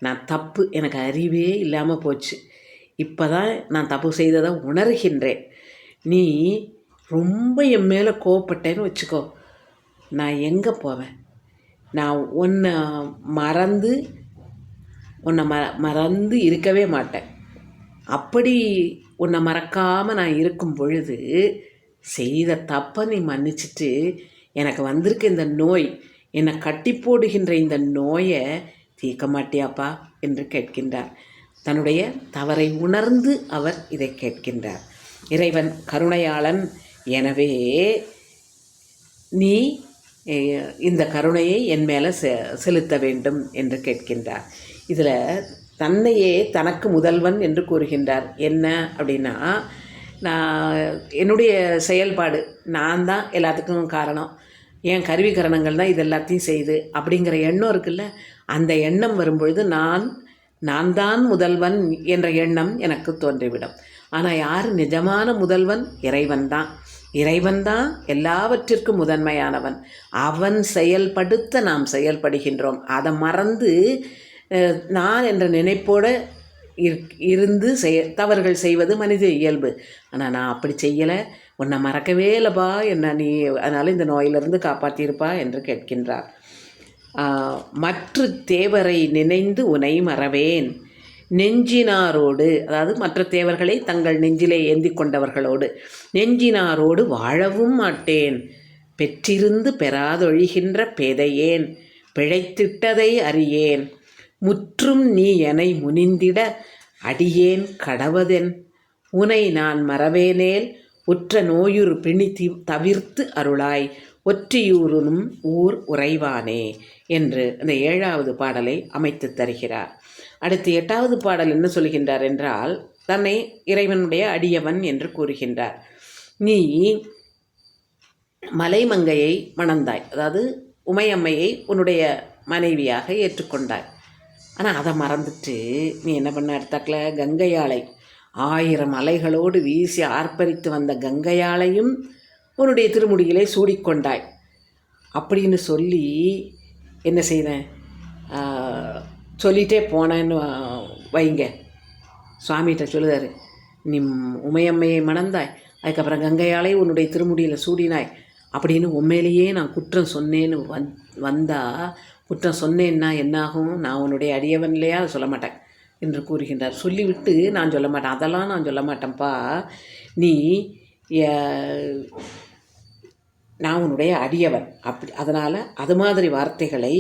நான் தப்பு, எனக்கு அறிவே இல்லாமல் போச்சு. இப்போ தான் நான் தப்பு செய்ததை உணர்கின்றேன். நீ ரொம்ப என் மேலே கோவப்பட்டேன்னு வச்சுக்கோ, நான் எங்கே போவேன்? நான் உன்னை மறந்து இருக்கவே மாட்டேன். அப்படி உன்னை மறக்காமல் நான் இருக்கும் பொழுது செய்த தப்பை நீ மன்னிச்சிட்டு எனக்கு வந்திருக்க இந்த நோய், என்னை கட்டி போடுகின்ற இந்த நோயை தீர்க்க மாட்டியாப்பா என்று கேட்கின்றார். தன்னுடைய தவறை உணர்ந்து அவர் இதை கேட்கின்றார். இறைவன் கருணையாளன், எனவே நீ இந்த கருணையை என் மேலே செலுத்த வேண்டும் என்று கேட்கின்றார். இதில் தன்னையே தனக்கு முதல்வன் என்று கூறுகின்றார். என்ன அப்படின்னா, நான் என்னுடைய செயல்பாடு நான் தான் எல்லாத்துக்கும் காரணம், என் கருவிகரணங்கள் தான் இது எல்லாத்தையும் செய்யுது அப்படிங்கிற எண்ணம் இருக்குல்ல, அந்த எண்ணம் வரும்பொழுது நான் தான் முதல்வன் என்ற எண்ணம் எனக்கு தோன்றிவிடும். ஆனால் யார் நிஜமான முதல்வன்? இறைவன் தான் எல்லாவற்றிற்கும் முதன்மையானவன். அவன் செயல்படுத்த நாம் செயல்படுகின்றோம். அதை மறந்து நான் என்ற நினைப்போடு இருந்து தவறுகள் செய்வது மனித இயல்பு. ஆனால் நான் அப்படி செய்யலை, உன்னை மறக்கவே இல்லைப்பா, என்ன நீ அதனால் இந்த நோயிலிருந்து காப்பாற்றியிருப்பா என்று கேட்கின்றார். மற்ற தேவரை நினைந்து உனை மறவேன் நெஞ்சினாரோடு, அதாவது மற்ற தேவர்களை தங்கள் நெஞ்சிலே ஏந்தி கொண்டவர்களோடு, நெஞ்சினாரோடு வாழவும் மாட்டேன். பெற்றிருந்து பெறாதொழிகின்ற பேதையேன், பிழைத்திட்டதை அறியேன். முற்றும் நீ எனை முனிந்திட அடியேன் கடவதென். உனை நான் மறவேனேல் உற்ற நோயுறு பிணி தவிர்த்து அருளாய், ஒற்றியூருனும் ஊர் உறைவானே என்று அந்த 7வது பாடலை அமைத்து தருகிறார். அடுத்து 8வது பாடல் என்ன சொல்கின்றார் என்றால், தன்னை இறைவனுடைய அடியவன் என்று கூறுகின்றார். நீ மலைமங்கையை மணந்தாய், அதாவது உமையம்மையை உன்னுடைய மனைவியாக ஏற்றுக்கொண்டாய். ஆனால் அதை மறந்துட்டு நீ என்ன பண்ண எடுத்தாக்கல, கங்கையாளை 1000 அலைகளோடு வீசி ஆர்ப்பரித்து வந்த கங்கையாளையும் உன்னுடைய திருமுடிகளை சூடிக்கொண்டாய் அப்படின்னு சொல்லி என்ன செய்தேன், சொல்லிகிட்டே போனேன்னு வைங்க. சுவாமிகிட்ட சொல்லுதார், நீ உமையம்மையை மணந்தாய், அதுக்கப்புறம் கங்கையாளை உன்னுடைய திருமுடியில் சூடினாய் அப்படின்னு உண்மையிலேயே நான் குற்றம் சொன்னேன்னு வந்தால், குற்றம் சொன்னேன்னா என்னாகும், நான் உன்னுடைய அடியவன் இல்லையா, அதை சொல்ல மாட்டேன் என்று கூறுகின்றார். சொல்லிவிட்டு நான் சொல்ல மாட்டேன், அதெல்லாம் நான் சொல்ல மாட்டேன்ப்பா, நீ நான் உன்னுடைய அடியவன் அப்படி, அதனால் அது மாதிரி வார்த்தைகளை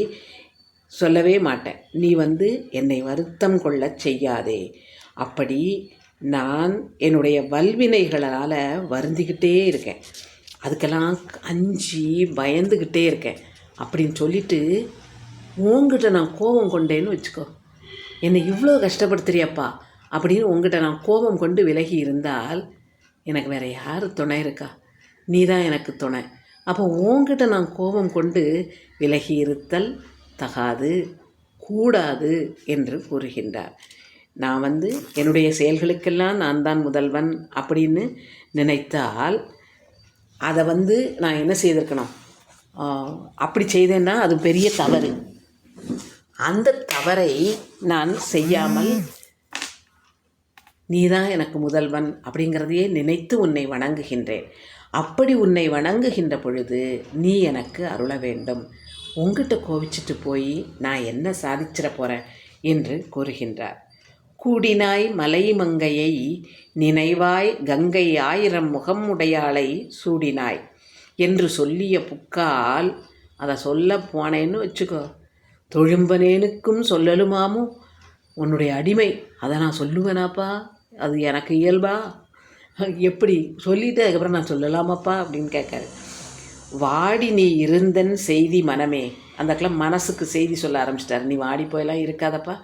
சொல்லவே மாட்டேன். நீ என்னை வருத்தம் கொள்ள செய்யாதே. அப்படி நான் என்னுடைய வல்வினைகளால் வருந்திக்கிட்டே இருக்கேன், அதுக்கெல்லாம் அஞ்சி பயந்துக்கிட்டே இருக்கேன் அப்படின்னு சொல்லிட்டு உங்ககிட்ட நான் கோபம் கொண்டேன்னு வச்சுக்கோ, என்னை இவ்வளோ கஷ்டப்படுத்துறியப்பா அப்படின்னு உங்ககிட்ட நான் கோபம் கொண்டு விலகி இருந்தால் எனக்கு வேறு யார் துணை இருக்கா? நீ தான் எனக்கு துணை. அப்போ உங்ககிட்ட நான் கோபம் கொண்டு விலகி இருத்தல் தகாது, கூடாது என்று கூறுகின்றார். நான் என்னுடைய செயல்களுக்கெல்லாம் நான் தான் முதல்வன் அப்படின்னு நினைத்தால் அதை நான் என்ன செய்திருக்கணும், அப்படி செய்தேன்னா அது பெரிய தவறு. அந்த தவறை நான் செய்யாமல் நீ தான் எனக்கு முதல்வன் அப்படிங்கிறதையே நினைத்து உன்னை வணங்குகின்றேன். அப்படி உன்னை வணங்குகின்ற பொழுது நீ எனக்கு அருள வேண்டும். உங்ககிட்ட கோவிச்சிட்டு போய் நான் என்ன சாதிச்சிட போகிறேன் என்று கூறுகின்றார். கூடினாய் மலைமங்கையை நினைவாய் கங்கை 1000 முகம் உடையாளை சூடினாய் என்று சொல்லிய புக்கால், அதை சொல்ல போனேன்னு வச்சுக்கோ, தொழும்பனேனுக்கும் சொல்லலுமாமோ, உன்னுடைய அடிமை, அதை நான் சொல்லுவேனாப்பா, அது எனக்கு இயல்பா, எப்படி சொல்லிவிட்டு அதுக்கப்புறம் நான் சொல்லலாமாப்பா அப்படின்னு கேட்காரு. வாடி நீ இருந்தன் செய்தி மனமே, அந்த மனசுக்கு செய்தி சொல்ல ஆரம்பிச்சிட்டார். நீ வாடி போயெல்லாம் இருக்காதப்பா,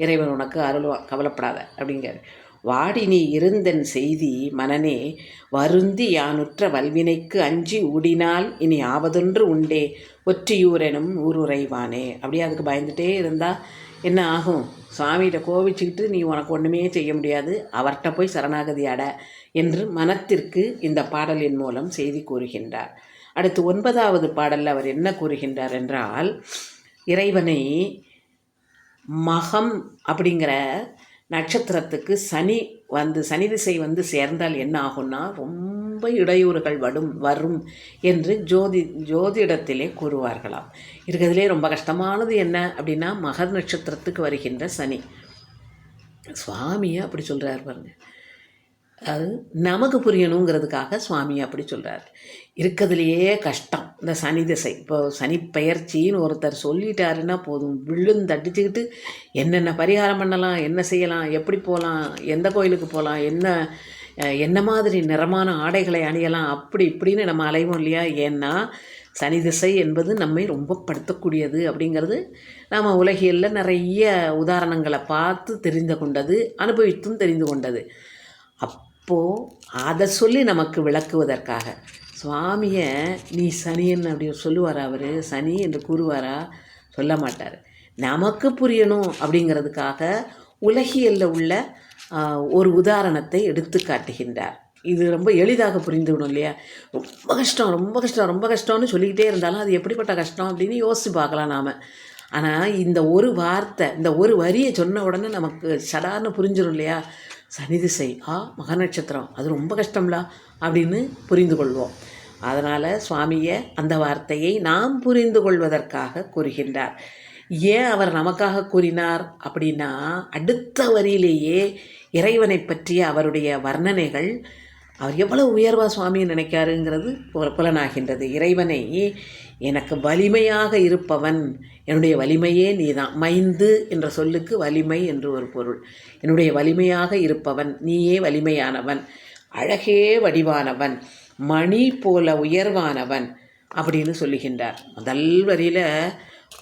இறைவன் உனக்கு அருள்வான், கவலைப்படாத அப்படிங்கிறார். வாடி நீ இருந்தன் செய்தி மனனே, வருந்தி யானுற்ற வல்வினைக்கு அஞ்சி ஊடினால் இனி ஆவதொன்று உண்டே, ஒற்றியூரெனும் ஊருறைவானே. அப்படியே அதுக்கு பயந்துகிட்டே இருந்தால் என்ன ஆகும்? சுவாமிகிட்ட கோவிச்சுக்கிட்டு நீ உனக்கு ஒன்றுமே செய்ய முடியாது, அவர்கிட்ட போய் சரணாகதி அட என்று மனத்திற்கு இந்த பாடலின் மூலம் செய்தி கூறுகின்றார். அடுத்து 9வது பாடலில் அவர் என்ன கூறுகின்றார் என்றால், இறைவனை மகம் அப்படிங்கிற நட்சத்திரத்துக்கு சனி திசை சேர்ந்தால் என்ன ஆகும்னா ரொம்ப இடையூறுகள் வரும் என்று ஜோதிடத்திலே கூறுவார்களாம். இருக்கிறதுலே ரொம்ப கஷ்டமானது என்ன அப்படின்னா மகர் நட்சத்திரத்துக்கு வருகின்ற சனி. சுவாமியை அப்படி சொல்கிறார் பாருங்க, அது நமக்கு புரியணுங்கிறதுக்காக சுவாமி அப்படி சொல்கிறார். இருக்கிறதுலையே கஷ்டம் இந்த சனி திசை. இப்போ சனி பெயர்ச்சின்னு ஒருத்தர் சொல்லிட்டாருன்னா போதும், விழுந்தடிச்சுக்கிட்டு என்னென்ன பரிகாரம் பண்ணலாம், என்ன செய்யலாம், எப்படி போகலாம், எந்த கோயிலுக்கு போகலாம், என்ன மாதிரி நிறமான ஆடைகளை அணியலாம், அப்படி இப்படின்னு நம்ம அலைவோம் இல்லையா. ஏன்னா சனி திசை என்பது நம்மை ரொம்ப படுத்தக்கூடியது அப்படிங்கிறது நாம் உலகியலில் நிறைய உதாரணங்களை பார்த்து தெரிந்து கொண்டது, அனுபவித்தும் தெரிந்து கொண்டது. இப்போது அதை சொல்லி நமக்கு விளக்குவதற்காக சுவாமியை நீ சனியன் அப்படி சொல்லுவாரா? அவர் சனி என்று கூறுவாரா? சொல்ல மாட்டார். நமக்கு புரியணும் அப்படிங்கிறதுக்காக உலகியலில் உள்ள ஒரு உதாரணத்தை எடுத்து காட்டுகின்றார். இது ரொம்ப எளிதாக புரிந்துவிடும் இல்லையா? ரொம்ப கஷ்டம் ரொம்ப கஷ்டம் ரொம்ப கஷ்டம்னு சொல்லிக்கிட்டே இருந்தாலும் அது எப்படிப்பட்ட கஷ்டம் அப்படின்னு யோசித்து பார்க்கலாம் நாம். ஆனால் இந்த ஒரு வார்த்தை, இந்த ஒரு வரியை சொன்ன உடனே நமக்கு சடார்னு புரிஞ்சிடும் இல்லையா? சனி திசை, மக நட்சத்திரம், அது ரொம்ப கஷ்டம்லா அப்படின்னு புரிந்து கொள்வோம். அதனால் சுவாமியை அந்த வார்த்தையை நாம் புரிந்து கொள்வதற்காக கூறுகின்றார். ஏன் அவர் நமக்காக கூறினார் அப்படின்னா, அடுத்த வரியிலேயே இறைவனை பற்றிய அவருடைய வர்ணனைகள், அவர் எவ்வளவு உயர்வா சுவாமியை நினைக்காருங்கிறது புலனாகின்றது. இறைவனை எனக்கு வலிமையாக இருப்பவன், என்னுடைய வலிமையே நீதான். மைந்து என்ற சொல்லுக்கு வலிமை என்று ஒரு பொருள். என்னுடைய வலிமையாக இருப்பவன், நீயே வலிமையானவன், அழகே வடிவானவன், மணி போல உயர்வானவன் அப்படின்னு சொல்லுகின்றார். முதல் வரியில்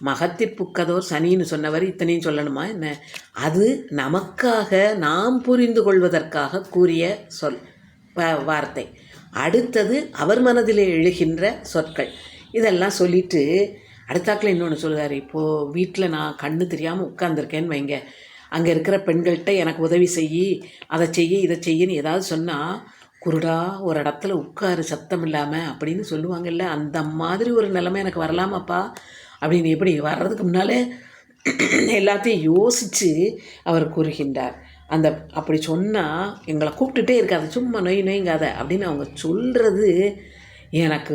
மகத்திற்புக்கதோர் சனின்னு சொன்னவர் இத்தனையும் சொல்லணுமா என்ன? அது நமக்காக நாம் புரிந்து கொள்வதற்காக கூறிய சொல் வார்த்தை. அடுத்தது அவர் மனதிலே எழுகின்ற சொற்கள். இதெல்லாம் சொல்லிவிட்டு அடுத்தாக்கில் இன்னொன்று சொல்கிறார். இப்போது வீட்டில் நான் கண்ணு தெரியாமல் உட்காந்துருக்கேன்னு வைங்க, அங்கே இருக்கிற பெண்கள்கிட்ட எனக்கு உதவி செய்யி, அதை செய்ய இதை செய்யன்னு ஏதாவது சொன்னால், குருடா ஒரு இடத்துல உட்காரு சத்தம் இல்லாமல் அப்படின்னு சொல்லுவாங்கல்ல, அந்த மாதிரி ஒரு நிலைமை எனக்கு வரலாமாப்பா அப்படின்னு எப்படி வர்றதுக்கு முன்னாலே எல்லாத்தையும் யோசித்து அவர் கூறுகின்றார். அப்படி சொன்னால் எங்களை கூப்பிட்டுட்டே இருக்காது, சும்மா நொய்ங்காத அப்படின்னு அவங்க சொல்கிறது எனக்கு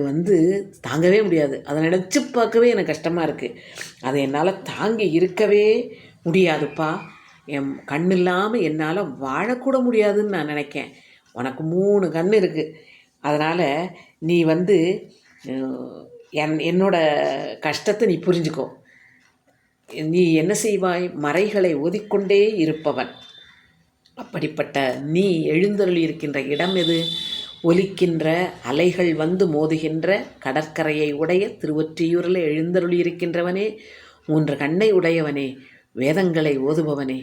தாங்கவே முடியாது. அதை நினச்சி பார்க்கவே எனக்கு கஷ்டமாக இருக்குது. அதை என்னால் தாங்கி இருக்கவே முடியாதுப்பா. என் கண் இல்லாமல் என்னால் வாழக்கூட முடியாதுன்னு நான் நினைக்கேன். உனக்கு 3 கண் இருக்குது. அதனால் நீ என்னோட கஷ்டத்தை நீ புரிஞ்சுக்கோ. நீ என்ன செய்வாய்? மறைகளை ஓதிக்கொண்டே இருப்பவன். அப்படிப்பட்ட நீ எழுந்தருளி இருக்கின்ற இடம் எது? ஒலிக்கின்ற அலைகள் மோதுகின்ற கடற்கரையை உடைய திருவொற்றியூரில் எழுந்தருளி இருக்கின்றவனே, 3 கண்ணை உடையவனே, வேதங்களை ஓதுபவனே,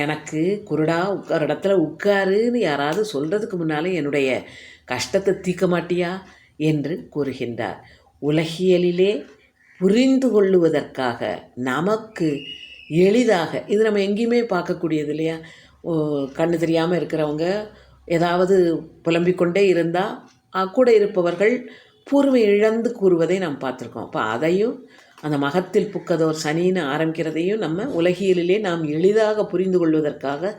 எனக்கு குருடா ஒரு இடத்துல உட்காருன்னு யாராவது சொல்கிறதுக்கு முன்னாலே என்னுடைய கஷ்டத்தை தீர்க்க மாட்டியா என்று கூறுகின்றார். உலகியலிலே புரிந்து கொள்ளுவதற்காக நமக்கு எளிதாக, இது நம்ம எங்கேயுமே பார்க்கக்கூடியது இல்லையா? கண்ணு தெரியாமல் இருக்கிறவங்க ஏதாவது புலம்பிக்கொண்டே இருந்தால் கூட இருப்பவர்கள் பூர்வை இழந்து கூறுவதை நாம் பார்த்துருக்கோம். அப்போ அதையும் அந்த மகத்தில் புக்கதோர் சனின்னு ஆரம்பிக்கிறதையும் நம்ம உலகியலிலே நாம் எளிதாக புரிந்து கொள்வதற்காக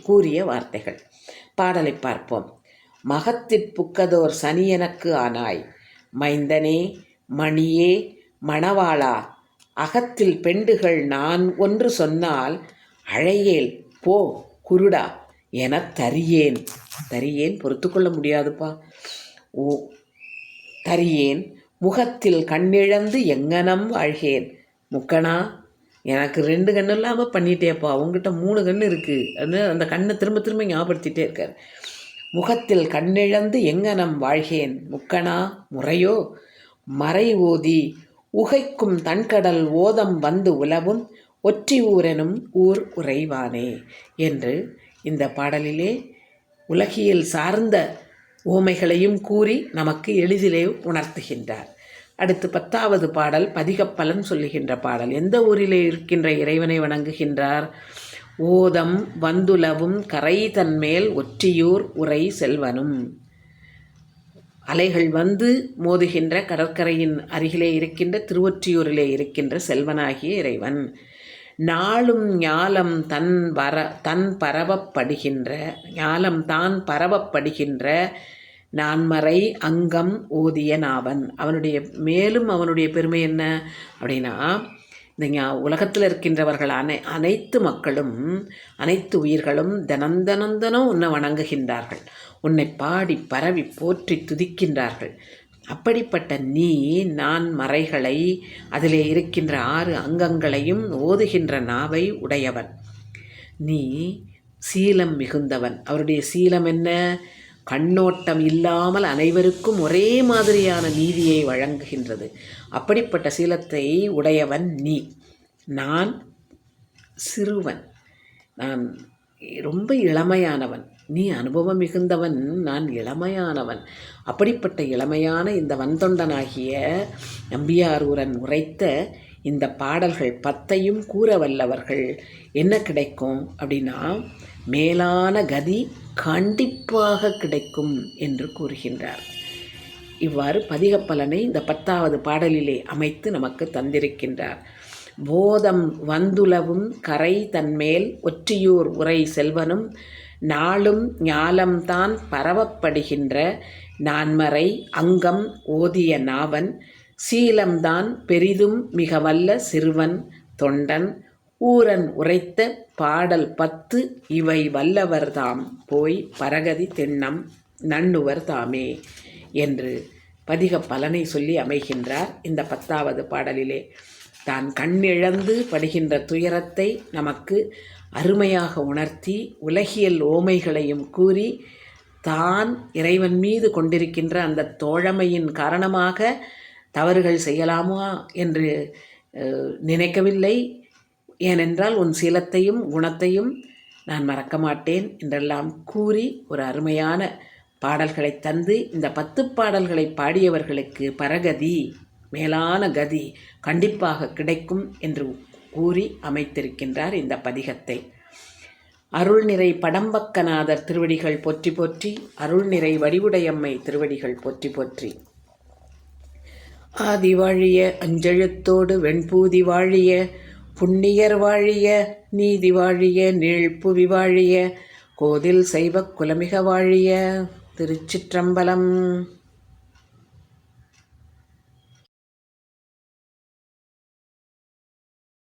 கூறிய வார்த்தைகள். பாடலை பார்ப்போம். மகத்தில் புக்கதோர் சனி எனக்கு ஆனாய், மைந்தனே மணியே மணவாளா, அகத்தில் பெண்டுகள் நான் ஒன்று சொன்னால், அழையேல் போ குருடா என தரியேன். பொறுத்து கொள்ள முடியாதுப்பா. தரியேன் முகத்தில் கண்ணிழந்து எங்கனம் வாழ்கேன். முக்கணா, எனக்கு 2 கண்ணு இல்லாமல் பண்ணிட்டேப்பா, உங்ககிட்ட 3 கண்ணு இருக்குது. அந்த கண்ணை திரும்ப திரும்ப ஞாபகப்படுத்திகிட்டே இருக்கார். முகத்தில் கண்ணிழந்து எங்கனம் வாழ்கேன் முக்கணா, முறையோ மறை ஓதி உகைக்கும் தன்கடல் ஓதம் உலவும் ஒற்றி ஊரெனும் ஊர் உறைவானே என்று இந்த பாடலிலே உலகியல் சார்ந்த ஓமைகளையும் கூறி நமக்கு எளிதிலே உணர்த்துகின்றார். அடுத்து 10வது பாடல் பதிகப்பலன் சொல்லுகின்ற பாடல். எந்த ஊரிலே இருக்கின்ற இறைவனை வணங்குகின்றார்? ஓதம் வந்துலவும் கரை தன்மேல் ஒற்றியூர் உரை செல்வனும். அலைகள் மோதுகின்ற கடற்கரையின் அருகிலே இருக்கின்ற திருவொற்றியூரிலே இருக்கின்ற செல்வனாகிய இறைவன். நாளும் ஞாலம் தான் பரவப்படுகின்ற நான்மறை அங்கம் ஓதிய நாவன். அவனுடைய பெருமை என்ன அப்படின்னா, இந்த உலகத்தில் இருக்கின்றவர்கள் அனைத்து மக்களும் அனைத்து உயிர்களும் தினந்தனம் உன்னை வணங்குகின்றார்கள், உன்னை பாடி பரவி போற்றி துதிக்கின்றார்கள். அப்படிப்பட்ட நீ நான் மறைகளை, அதிலே இருக்கின்ற 6 அங்கங்களையும் ஓதுகின்ற நாவை உடையவன். நீ சீலம் மிகுந்தவன். அவருடைய சீலம் என்ன? கண்ணோட்டம் இல்லாமல் அனைவருக்கும் ஒரே மாதிரியான நீதியை வழங்குகின்றது. அப்படிப்பட்ட சீலத்தை உடையவன் நீ. நான் சிறுவன், நான் ரொம்ப இளமையானவன். நீ அனுபவம் மிகுந்தவன், நான் இளமையானவன். அப்படிப்பட்ட இளமையான இந்த வன்தொண்டனாகிய நம்பியாரூரன் உரைத்த இந்த பாடல்கள் 10ஐயும் கூற வல்லவர்கள் என்ன கிடைக்கும் அப்படின்னா, மேலான கதி கண்டிப்பாக கிடைக்கும் என்று கூறுகின்றார். இவ்வாறு பதிகப்பலனை இந்த 10வது பாடலிலே அமைத்து நமக்கு தந்திருக்கின்றார். போதம் வந்துலவும் கரை தன்மேல் ஒற்றியூர் உரை செல்வனும் நாளும் ஞாலம்தான் பரவப்படுகின்ற நான்மறை அங்கம் ஓதிய நாவன் சீலம்தான் பெரிதும் மிக வல்ல சிறுவன் தொண்டன் ஊரன் உரைத்த பாடல் 10 இவை வல்லவர்தாம் போய் பரகதி திண்ணம் நண்ணுவர் தாமே என்று பதிக பலனை சொல்லி அமைகின்றார். இந்த 10வது பாடலிலே தான் கண்ணிழந்து படுகின்ற துயரத்தை நமக்கு அருமையாக உணர்த்தி உலகியல் ஓமைகளையும் கூறி தான் இறைவன் மீது கொண்டிருக்கின்ற அந்த தோழமையின் காரணமாக தவறுகள் செய்யலாமா என்று நினைக்கவில்லை, ஏனென்றால் உன் சீலத்தையும் குணத்தையும் நான் மறக்க மாட்டேன் என்றெல்லாம் கூறி ஒரு அருமையான பாடல்களை தந்து இந்த 10 பாடல்களை பாடியவர்களுக்கு பரகதி மேலான கதி கண்டிப்பாக கிடைக்கும் என்று கூறி அமைத்திருக்கின்றார் இந்த பதிகத்தை. அருள்நிறை படம்பக்கநாதர் திருவடிகள் போற்றி போற்றி, அருள்நிறை வடிவுடையம்மை திருவடிகள் போற்றி போற்றி. ஆதி வாழிய அஞ்செழுத்தோடு வெண்பூதி வாழிய, புண்ணியர் வாழிய நீதி வாழிய நீழ்ப்புவி வாழிய, கோதில் சைவக் குலமிக வாழிய. திருச்சிற்றம்பலம்.